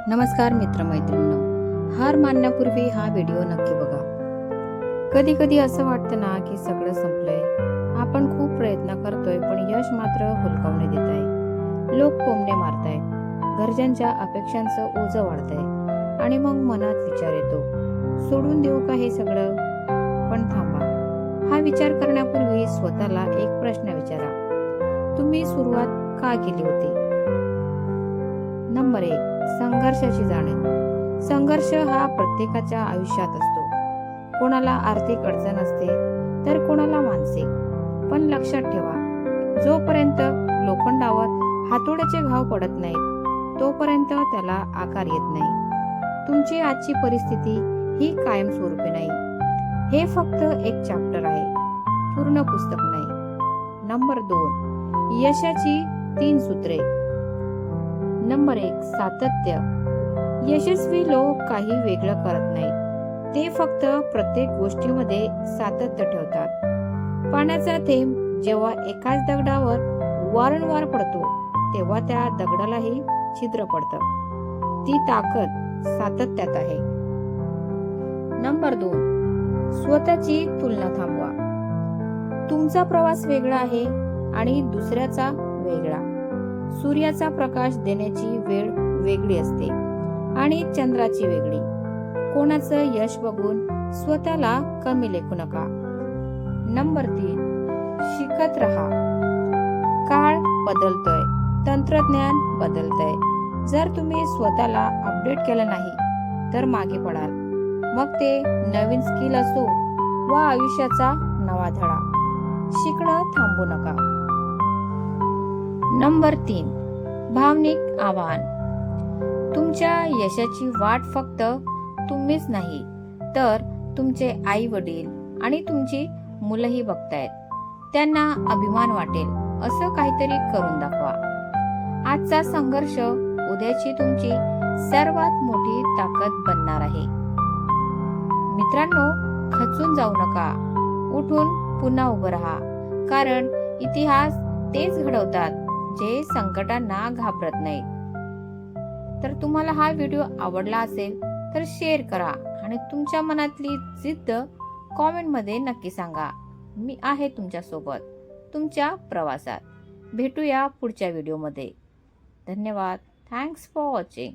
नमस्कार मित्रमैत्रिणींनो, हार मानण्यापूर्वी हा व्हिडिओ नक्की बघा. कधी कधी असं वाटतं ना की सगळं संपलंय, आपण खूप प्रयत्न करतोय पण यश मात्र हुलकावणे देत आहे. लोक टोमणे मारताय, घरच्यांच्या अपेक्षांचं ओझं वाढतंय आणि मग मनात विचार येतो, सोडून देऊ का हे सगळं? पण थांबा, हा विचार करण्यापूर्वी स्वतःला एक प्रश्न विचारा, तुम्ही सुरुवात का केली होती? नंबर 1, संघर्षाची जाणीव. संघर्ष हा प्रत्येकाच्या आयुष्यात असतो. कोणाला आर्थिक अडचण असते तर कोणाला मानसिक. पण लक्षात ठेवा, जोपर्यंत लोखंडावर हातोड्याचे घाव पडत नाहीत तोपर्यंत त्याला आकार येत नाही. तुमची आजची परिस्थिती ही कायमस्वरूपी नाही. हे फक्त एक चॅप्टर आहे, पूर्ण पुस्तक नाही. नंबर 2, यशाची 3 सूत्रे. नंबर 1, सातत्य. यशस्वी लोक काही वेगळं करत नाहीत, ते फक्त प्रत्येक गोष्टीमध्ये सातत्य ठेवतात. पाण्याचा थेंब जेव्हा एकाच दगडावर वारंवार पडतो तेव्हा त्या दगडालाही छिद्र पडतं. ती ताकद सातत्यात आहे. नंबर 2, स्वतःची तुलना थांबवा. तुमचा प्रवास वेगळा आहे आणि दुसऱ्याचा वेगळा. सूर्याचा प्रकाश देण्याची वेळ वेगळी असते आणि चंद्राची वेगळी. कोणाचं यश बघून स्वतःला कमी लेखू नका. नंबर 3, शिकत रहा. काळ बदलतोय, तंत्रज्ञान बदलतंय. जर तुम्ही स्वतःला अपडेट केलं नाही तर मागे पडाल. मग ते नवीन स्किल असो वा आयुष्याचा नवा धडा, शिकणं थांबू नका. नंबर 3, भावनिक आव्हान. तुमच्या यशाची वाट फक्त तुम्हीच नाही तर तुमचे आई वडील आणि तुमची मुलंही बघतायत. त्यांना अभिमान वाटेल असं काहीतरी करून दाखवा. आजचा संघर्ष उद्याची तुमची सर्वात मोठी ताकद बनणार आहे. मित्रांनो, खचून जाऊ नका, उठून पुन्हा उभं राहा. कारण इतिहास तेच घडवतात जे संकटांना घाबरत नाहीत. तर तुम्हाला हा व्हिडिओ आवडला असेल तर शेअर करा आणि तुमच्या मनातली जिद्द कॉमेंट मध्ये नक्की सांगा. मी आहे तुमच्या सोबत तुमच्या प्रवासात. भेटूया पुढच्या व्हिडिओमध्ये. धन्यवाद. Thanks for watching.